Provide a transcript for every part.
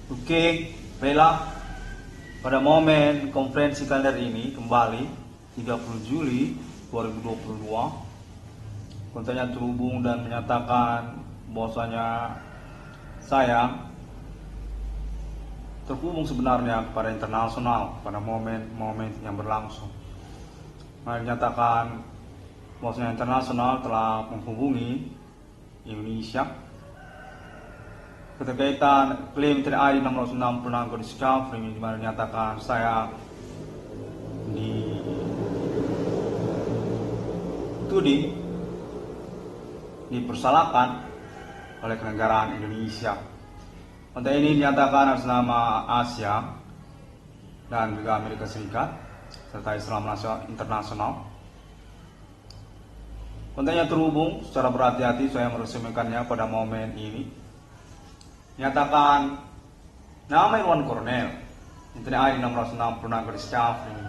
Oke, baiklah. Pada momen konferensi kalender ini kembali 30 Juli 2022, kontennya terhubung dan menyatakan bahwasanya saya terhubung sebenarnya kepada internasional pada momen-momen yang berlangsung. Menyatakan bahwasanya internasional telah menghubungi Indonesia keterkaitan klaim TNI 666 Discovery, di mana dinyatakan saya dituding dipersalahkan oleh kenegaraan Indonesia. Konten ini dinyatakan atas nama Asia dan juga Amerika Serikat serta Islam Internasional. Kontennya terhubung secara berhati-hati, saya meresmikannya pada momen ini. Nyatakan nama Irwan Cornel, TNI 666 Discovery,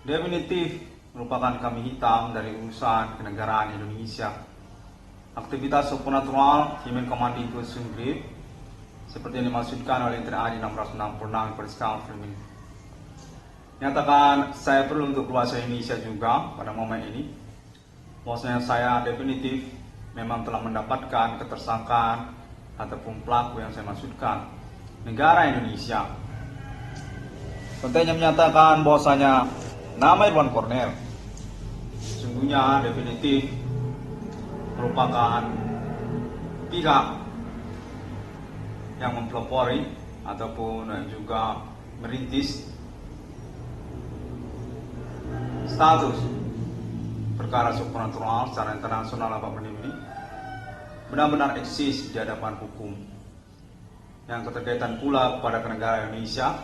definitif merupakan kambing hitam dari urusan kenegaraan Indonesia. Aktivitas supernatural Human Commanding Person Group seperti yang dimaksudkan oleh TNI 666 Discovery. Nyatakan saya perlu untuk bahasa Indonesia juga pada momen ini. Bahwasanya saya definitif memang telah mendapatkan ketersangkaan ataupun pelaku yang saya maksudkan negara Indonesia. Kontennya menyatakan bahwasanya nama Irwan Cornel sesungguhnya definitif merupakan pihak yang mempelopori ataupun juga merintis status perkara supernatural secara internasional apapun ini benar-benar eksis di hadapan hukum, yang keterkaitan pula kepada negara Indonesia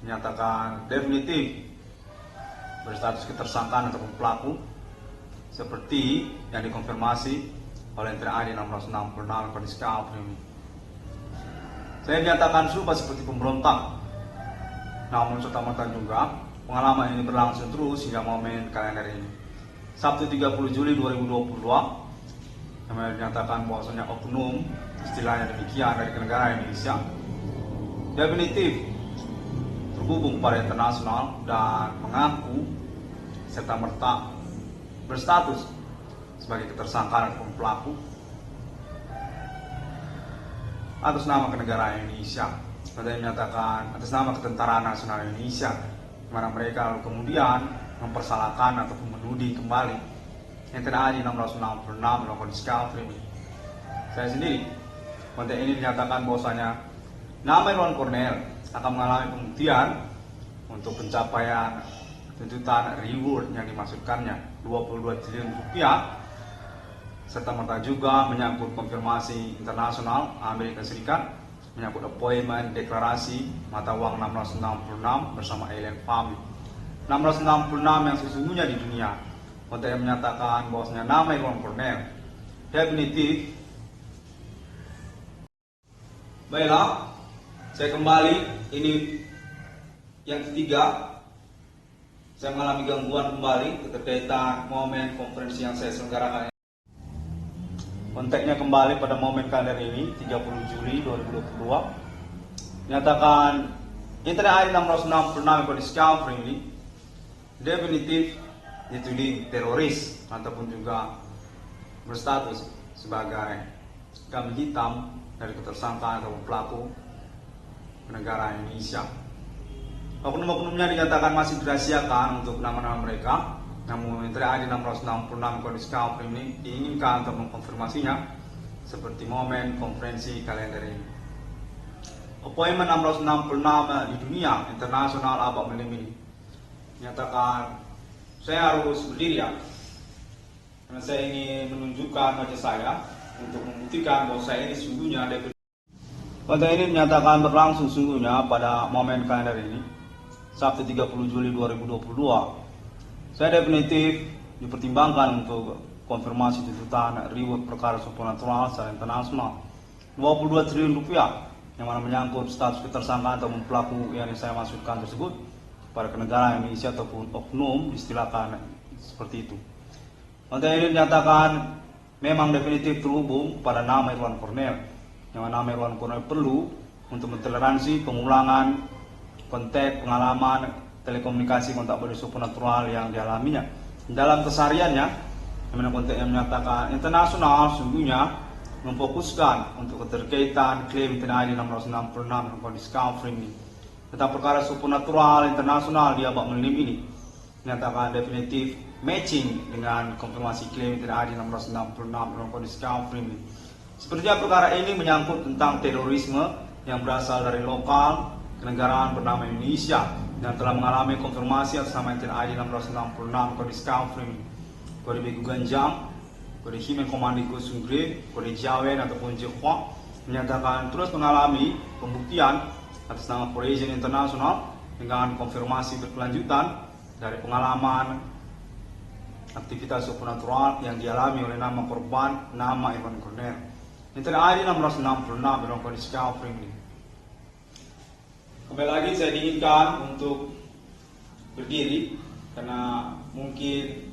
menyatakan definitif berstatus ketersangkaan ataupun pelaku seperti yang dikonfirmasi oleh TNI 666 Discovery. Saya dinyatakan serupa seperti pemberontak, namun serta-merta juga pengalaman ini berlangsung terus hingga momen kalender ini. Sabtu 30 Juli 2022 yang dinyatakan bahwasanya oknum, istilahnya demikian, dari negara Indonesia definitif terhubung pada internasional dan mengaku serta merta berstatus sebagai tersangka ataupun pelaku atas nama kenegaraan Indonesia. Ada yang menyatakan atas nama Ketentaraan Nasional Indonesia, di mana mereka lalu kemudian mempersalahkan ataupun menuding kembali yang TNI 666 melakukan Discovery. Saya sendiri, konten ini dinyatakan bahwasanya nama Irwan Cornel akan mengalami pembuktian untuk pencapaian tuntutan reward yang dimaksudkannya 22 triliun rupiah, serta merta juga menyangkut konfirmasi internasional Amerika Serikat menyangkut appointment deklarasi mata uang 666 bersama alien family 666 yang sesungguhnya di dunia. Konten yang menyatakan bahwasanya nama Irwan Cornel definitif. Baiklah, saya kembali. Ini yang ketiga, saya mengalami gangguan kembali keterkaitan momen konferensi yang saya selenggarakan. Konteksnya kembali pada momen kalender ini 30 Juli 2022. Nyatakan TNI 666 Discovery ini definitif dituding teroris ataupun juga berstatus sebagai kambing hitam dari ketersangkaan atau pelaku negara Indonesia. Oknum-oknumnya dinyatakan masih dirahasiakan untuk nama-nama mereka, namun TNI 666 Discovery ini diinginkan untuk mengkonfirmasinya seperti momen konferensi kalender ini. Appointment 666 di dunia internasional abad ini dinyatakan saya harus berdiri ya, karena saya ingin menunjukkan wajah saya untuk membuktikan bahwa saya ini sungguhnya definitif. Konten ini menyatakan berlangsung sungguhnya pada momen kalender ini Sabtu 30 Juli 2022. Saya definitif dipertimbangkan untuk konfirmasi tuntutan reward perkara supernatural secara internasional 22 triliun rupiah, yang mana menyangkut status ketersangkaan atau pelaku yang saya maksudkan tersebut pada negara Indonesia ataupun oknum, istilahkan seperti itu. Konten ini dinyatakan memang definitif terhubung pada nama Irwan Cornel yang mana Irwan Cornell perlu untuk mentoleransi pengulangan kontak pengalaman telekomunikasi kontak body supernatural yang dialaminya. Dalam kesehariannya, yang mana konteks yang menyatakan internasional sungguhnya memfokuskan untuk keterkaitan klaim TNI 666 dan discovery ini. Tentang perkara supernatural internasional dia bak melim ini menyatakan definitif matching dengan konfirmasi klaim TNI 666 dan discovery ini. Sepertinya perkara ini menyangkut tentang terorisme yang berasal dari lokal kenegaraan bernama Indonesia dan telah mengalami konfirmasi atas nama TNI 666 kode discovery, kode Begu Ganjang, kode Himen Komandiko Sungre, kode Jawen ataupun Jehwa menyatakan terus mengalami pembuktian atas nama Forensic International dengan konfirmasi berkelanjutan dari pengalaman aktivitas supernatural yang dialami oleh nama korban nama Irwan Cornell. TNI 666 dalam kode discovery ini. Kembali lagi saya diinginkan untuk berdiri karena mungkin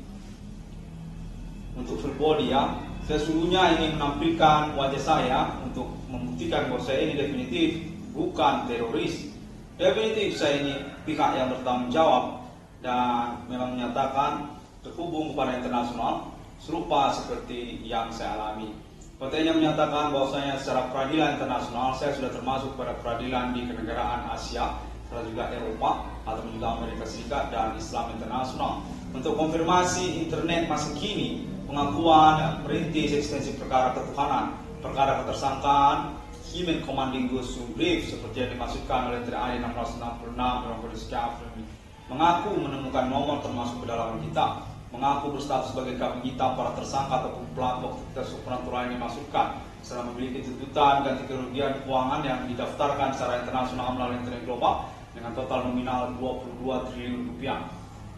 untuk full body ya. Saya sesungguhnya ingin menampilkan wajah saya untuk membuktikan bahwa saya ini definitif bukan teroris. Definitif saya ini pihak yang bertanggung jawab dan memang menyatakan terhubung kepada internasional serupa seperti yang saya alami. Kontennya menyatakan bahwasanya secara peradilan internasional saya sudah termasuk pada peradilan di kenegaraan Asia, serta juga Eropa atau juga Amerika Serikat dan Islam internasional. Untuk konfirmasi internet masa kini, pengakuan merintis ekstensi perkara ketuhanan, perkara ketersangkaan, Himen Commanding Ghost Brief seperti yang dimaksudkan oleh TNI 666 dalam kode discovery, mengaku menemukan nomor termasuk kedalaman kita, mengaku berstatus sebagai kami kita para tersangka ataupun pelaku aktivitas supernatural yang dimaksudkan, serta memiliki tuntutan ganti kerugian keuangan yang didaftarkan secara internasional melalui internet global dengan total nominal 22 triliun rupiah.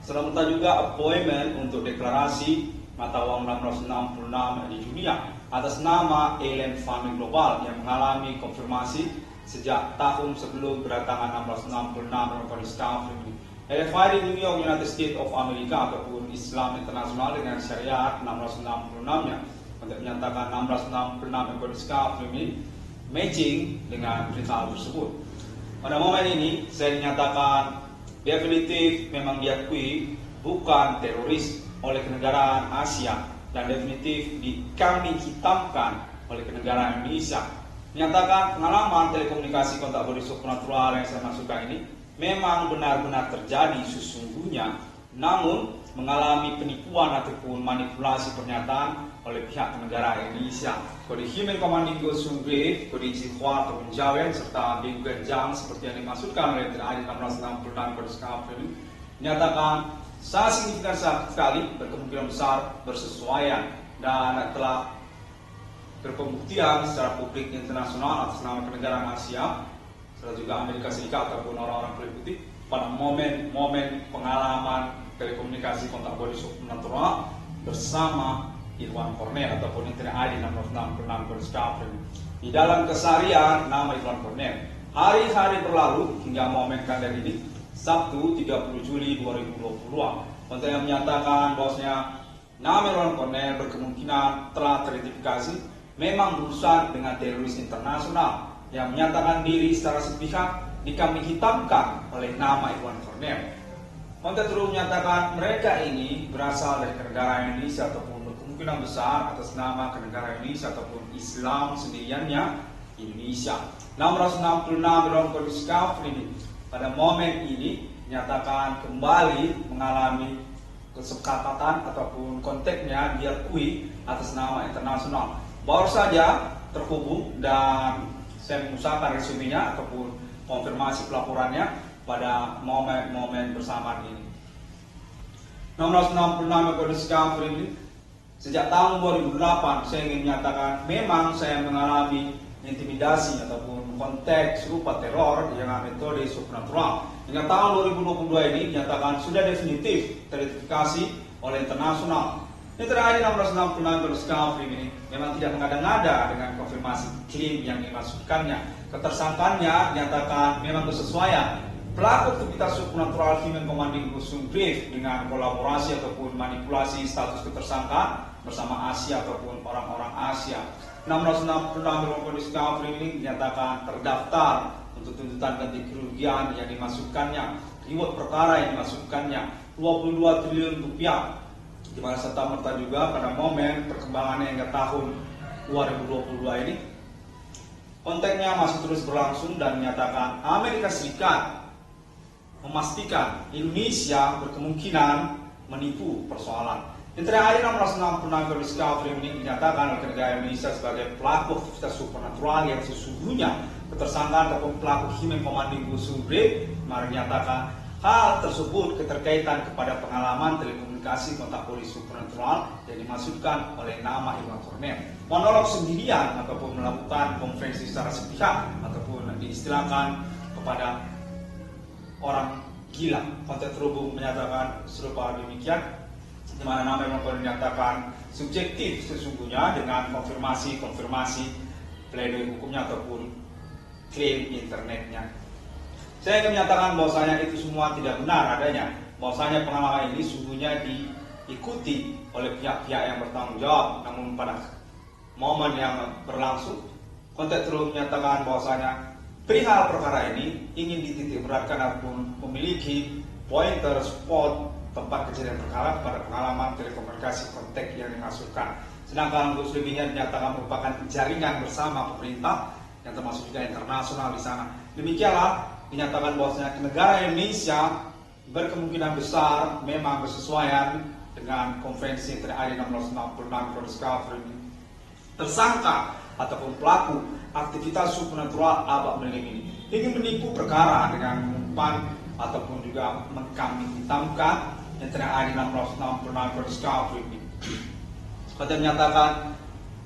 Serta juga appointment untuk deklarasi mata uang 666 di dunia atas nama Alien Fund Global yang mengalami konfirmasi sejak tahun sebelum kedatangan 666 dalam kode discovery. LFI di New York United States of America ataupun Islam internasional dengan syariat 666-nya untuk menyatakan 666 kode discovery ini matching dengan perihal tersebut. Pada momen ini saya dinyatakan definitif memang diakui bukan teroris oleh kenegaraan Asia dan definitif kami hitamkan oleh kenegaraan Indonesia. Menyatakan pengalaman telekomunikasi kontak body supernatural yang saya masukkan ini memang benar-benar terjadi sesungguhnya, namun mengalami penipuan ataupun manipulasi pernyataan oleh pihak negara Indonesia. Kode Himen Commanding Ghost Brief, kode Jihwa ataupun Jawen serta Begu Ganjang seperti yang dimaksudkan oleh TNI 666 kode discovery menyatakan sangat signifikan sekali berkemungkinan besar bersesuaian dan telah berpembuktian secara publik internasional atas nama kenegaraan Asia serta juga Amerika Serikat ataupun orang-orang kulit putih pada momen-momen pengalaman telekomunikasi kontak body supernatural bersama Irwan Cornell ataupun TNI 666 kode discovery. Di dalam keseharian nama Irwan Cornell, hari-hari berlalu hingga momen kalender ini Sabtu 30 Juli 2022. Konten yang menyatakan bahwasanya nama Irwan Cornell berkemungkinan telah teridentifikasi memang berurusan dengan teroris internasional yang menyatakan diri secara sepihak dikami hitamkan oleh nama Irwan Cornell. Konten terus menyatakan mereka ini berasal dari negara Indonesia ataupun berkemungkinan besar atas nama negara Indonesia ataupun Islam sendiriannya Indonesia. 666 dalam kode discovery ini pada momen ini menyatakan kembali mengalami kesepakatan ataupun konteksnya diakui atas nama internasional. Baru saja terhubung dan saya mengusahakan resumenya ataupun konfirmasi pelaporannya pada momen-momen bersamaan ini. 666 kode discovery ini sejak tahun 2008 saya ingin menyatakan memang saya mengalami intimidasi ataupun konteks serupa teror dengan metode supernatural. Hingga tahun 2022 ini dinyatakan sudah definitif teridentifikasi oleh internasional. TNI 666 kode discovery ini memang tidak mengada-ngada dengan konfirmasi klaim yang dimaksudkannya. Ketersangkaannya dinyatakan memang bersesuaian. Pelaku aktivitas supernatural Himen Commanding Ghost Brief dengan kolaborasi ataupun manipulasi status ketersangkaan bersama Asia ataupun orang-orang Asia. 666 Discovery ini dinyatakan terdaftar untuk tuntutan ganti kerugian yang dimasukkannya, reward perkara yang dimasukkannya 22 triliun rupiah, di mana serta merta juga pada momen perkembangannya hingga tahun 2022 ini konteksnya masih terus berlangsung dan menyatakan Amerika Serikat memastikan Indonesia berkemungkinan menipu persoalan. Yang terakhir 666 Discovery ini dinyatakan oleh negara Indonesia sebagai pelaku aktivitas supernatural yang sesungguhnya ketersangkaan ataupun pelaku human commanding Gusumbre. Mari dinyatakan hal tersebut keterkaitan kepada pengalaman telekomunikasi kontak polisi supernatural yang dimaksudkan oleh nama Irwan Cornell. Monolog sendirian ataupun melakukan konferensi secara sepihak ataupun diistilahkan kepada orang gila. Konteks terhubung menyatakan serupa demikian, di mana nama yang dinyatakan subjektif sesungguhnya dengan konfirmasi pledoi hukumnya ataupun klaim internetnya. Saya ingin menyatakan bahwasanya itu semua tidak benar adanya, bahwasanya pengalaman ini sungguhnya diikuti oleh pihak-pihak yang bertanggung jawab, namun pada momen yang berlangsung konteks terus menyatakan bahwasanya perihal perkara ini ingin dititik beratkan ataupun memiliki pointer spot tempat kejadian perkara pada pengalaman telekomunikasi kontak yang dimasukkan. Sedangkan untuk selebihnya dinyatakan merupakan jaringan bersama pemerintah yang termasuk juga internasional di sana. Demikianlah dinyatakan bahwasanya negara Indonesia berkemungkinan besar memang bersesuaian dengan konvensi terakhir 666 Discovery ini. Tersangka ataupun pelaku aktivitas supernatural abad milenium ini ingin menipu perkara dengan mengumpan ataupun juga mengkambing hitamkan yang terakhir 666 Discovery ini. Seperti menyatakan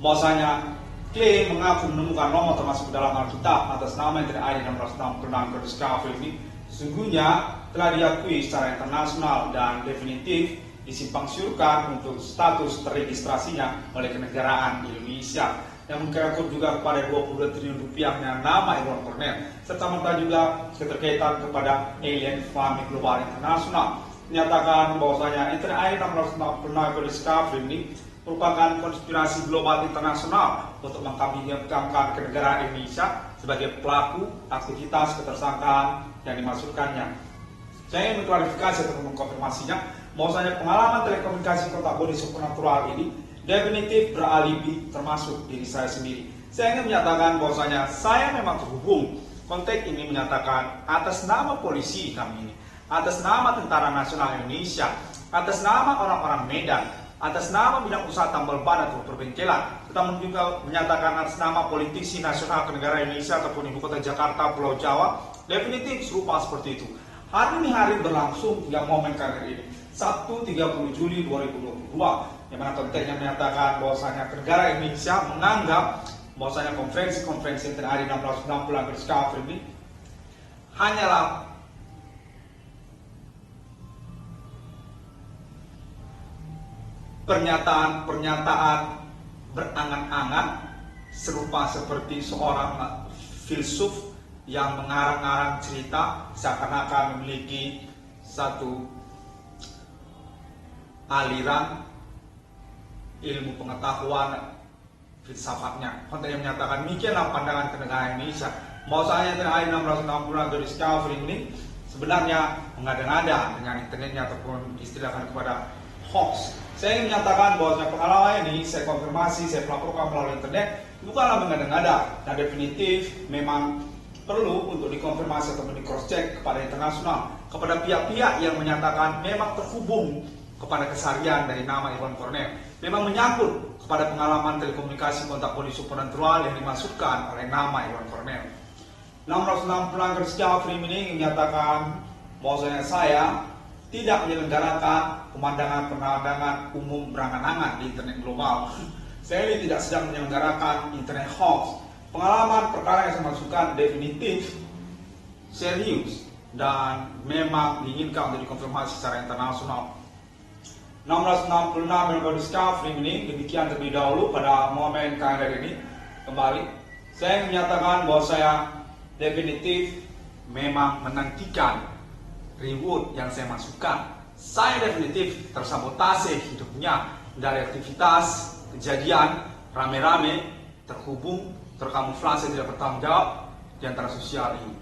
bahwasanya klaim mengaku menemukan nomor termasuk dalam Alkitab atas nama yang terakhir 666 Discovery ini sesungguhnya telah diakui secara internasional dan definitif disimpang siurkan untuk status terregistrasinya oleh kenegaraan Indonesia yang mengangkut juga kepada 22 triliun rupiahnya nama Irwan Cornell serta merta juga keterkaitan kepada alien farming global internasional. Menyatakan bahwasanya terakhir 666 Discovery ini merupakan konspirasi global internasional untuk mengkambing-hitamkan kenegaraan Indonesia sebagai pelaku aktivitas ketersangkaan yang dimaksudkannya. Saya ingin mengklarifikasi atau mengkonfirmasinya bahwasanya pengalaman telekomunikasi kontak body supernatural ini definitif beralibi termasuk diri saya sendiri. Saya ingin menyatakan bahwasanya saya memang terhubung. Konteks ini menyatakan atas nama polisi kami ini, atas nama Tentara Nasional Indonesia, atas nama orang-orang Medan, atas nama bidang usaha tambal ban atau perbengkelan, kita juga menyatakan atas nama politisi nasional kenegaraan Indonesia ataupun ibu kota Jakarta, Pulau Jawa, definitif serupa seperti itu. Hari ini hari berlangsung hingga momen kali ini, Sabtu 30 Juli 2022, yang mana konteksnya menyatakan bahwasanya negara Indonesia menganggap bahwasanya konferensi terakhir 660 Discovery ini hanyalah pernyataan berangan-angan serupa seperti seorang filsuf yang mengarang-arang cerita seakan-akan memiliki satu aliran ilmu pengetahuan filsafatnya. Konteks yang menyatakan demikianlah pandangan kenegaraan Indonesia. Bahwasanya terakhir 660 Discovery ini sebenarnya mengada-ngada dengan internetnya ataupun istilahkan kepada hoax. Saya ingin menyatakan bahwa pengalaman ini saya konfirmasi, saya pelaporkan melalui internet bukanlah mengada-ngada dan definitif memang perlu untuk dikonfirmasi atau di cross check kepada internasional, kepada pihak-pihak yang menyatakan memang terhubung kepada keseharian dari nama Irwan Cornell, memang menyangkut kepada pengalaman telekomunikasi kontak body supernatural yang dimaksudkan oleh nama Irwan Cornell. 660 Discovery ini menyatakan bahwasanya saya tidak menyelenggarakan pemandangan umum berangan-angan di internet global. Saya ini tidak sedang menyelenggarakan internet hoax. Pengalaman perkara yang saya masukkan definitif, serius, dan memang diinginkan untuk dikonfirmasi secara internasional. 666 Discovery ini demikian terlebih dahulu pada momen kali ini. Kembali, saya menyatakan bahwa saya definitif memang menantikan reward yang saya masukkan. Saya definitif tersabotase hidupnya dari aktivitas kejadian rame-rame terhubung, terkamuflase, tidak bertanggung jawab di antara sosial ini.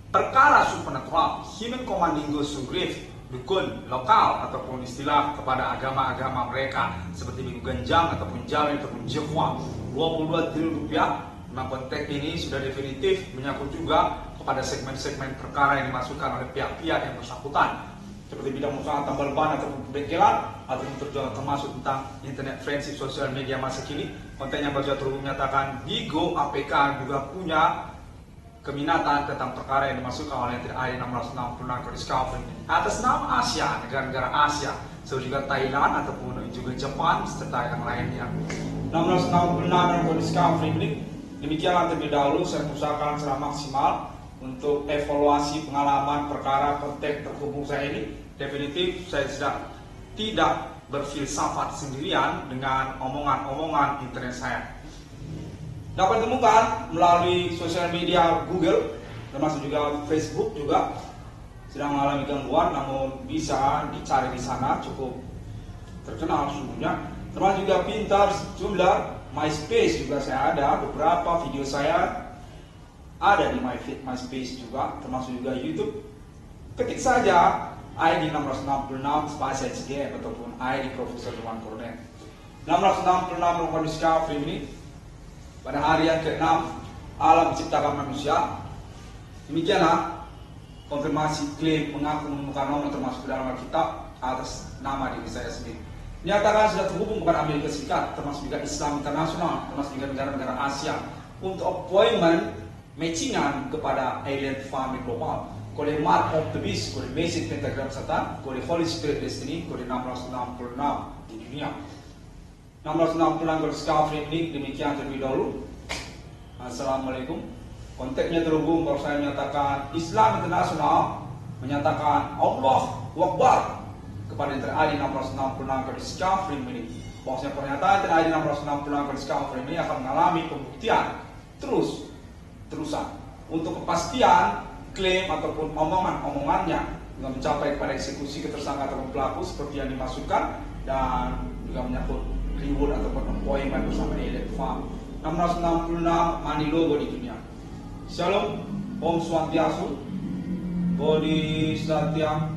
Perkara supernatural, human commanding sugrief, dukun, lokal, ataupun istilah kepada agama-agama mereka seperti Minggu Genjang ataupun Jamin ataupun Jehwa, 22 triliun rupiah. Memang konteks ini sudah definitif menyangkut juga kepada segmen-segmen perkara yang dimasukkan oleh pihak-pihak yang bersangkutan seperti bidang usaha tambal ban ataupun pembengkelan ataupun termasuk tentang internet friendship sosial media masa kini. Konten yang baru saja menyatakan Bigo APK juga punya keminatan tentang perkara yang dimasukkan oleh TNI 666 Discovery atas nama Asia, negara-negara Asia, seperti juga Thailand ataupun juga Jepang serta yang lainnya. 666 Discovery ini demikianlah terlebih dahulu saya usahakan secara maksimal untuk evaluasi pengalaman perkara konteks terhubung saya ini. Definitif saya sudah tidak berfilsafat sendirian dengan omongan-omongan internet saya. Dapat ditemukan melalui sosial media Google, termasuk juga Facebook juga sedang mengalami gangguan, namun bisa dicari di sana, cukup terkenal sesungguhnya. Termasuk juga Pinterest, Tumblr, MySpace juga saya ada, beberapa video saya ada di MySpace juga, termasuk juga YouTube. Ketik saja ID 666 spasi HGM ataupun ID Profesor Iwan Kornet. 666 melakukan discovery ini pada hari yang ke-6 alam menciptakan manusia. Demikianlah konfirmasi klaim mengaku menemukan nomor termasuk dalam Alkitab atas nama diri saya sendiri. Nyatakan sudah terhubung kepada Amerika Serikat, termasuk juga Islam internasional, termasuk juga negara-negara Asia untuk appointment matchingan kepada alien family global. Kode Mark of the Beast, kode Basic Pentagram Satan, kode Holy Spirit Destiny, kode 666 di dunia. 666 discovery ini demikian terlebih dahulu. Assalamualaikum. Konteksnya terhubung kalau saya menyatakan Islam internasional menyatakan Allah Akbar kepada TNI 666 discovery ini. Bahwasanya pernyataan TNI 666 discovery ini akan mengalami pembuktian terusan untuk kepastian klaim ataupun omongannya dengan mencapai kepada eksekusi ketersangka ataupun pelaku seperti yang dimasukkan dan juga menyangkut reward ataupun appointment bersama alien farm. 666 money logo di dunia. Shalom, Om Swastiastu, Bodhisattva.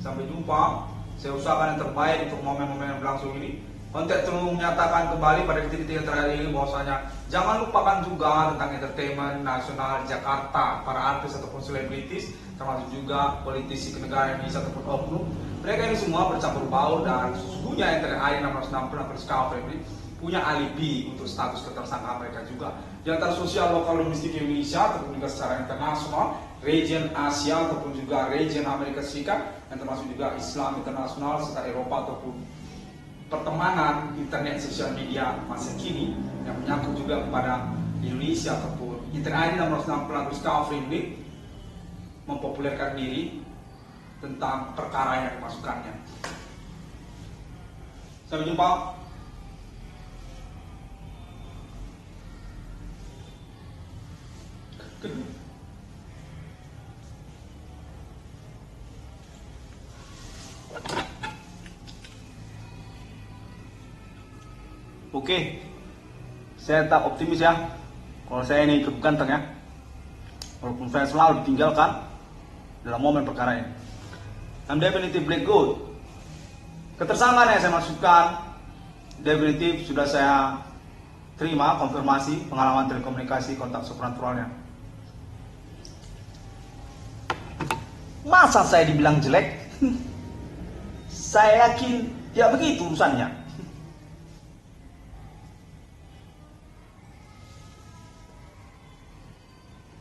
Sampai jumpa. Saya usahakan yang terbaik untuk momen-momen yang berlangsung ini. Konteks terus menyatakan kembali pada detik-detik yang terakhir ini bahwasanya jangan lupakan juga tentang entertainment nasional Jakarta, para artis ataupun selebritis, termasuk juga politisi kenegaraan Indonesia ataupun oknum. Mereka ini semua bercampur baur dan sesungguhnya TNI 666 discovery ini punya alibi untuk status ketersangkaan mereka juga. Di antara sosial lokal domestik Indonesia ataupun juga secara internasional, region Asia ataupun juga region Amerika Serikat, yang termasuk juga Islam internasional serta Eropa ataupun pertemanan internet sosial media masa kini yang menyangkut juga kepada Indonesia ataupun TNI 666 discovery ini mempopulerkan diri tentang perkara yang dimasukkannya. Sampai jumpa. Oke, saya tetap optimis ya. Kalau saya ini cukup ganteng ya, walaupun saya selalu ditinggalkan dalam momen perkara ini. I'm definitive black gold. Ketersangkaan yang saya masukkan definitif sudah saya terima konfirmasi pengalaman telekomunikasi kontak supernaturalnya. Masa saya dibilang jelek? Saya yakin tidak begitu urusannya.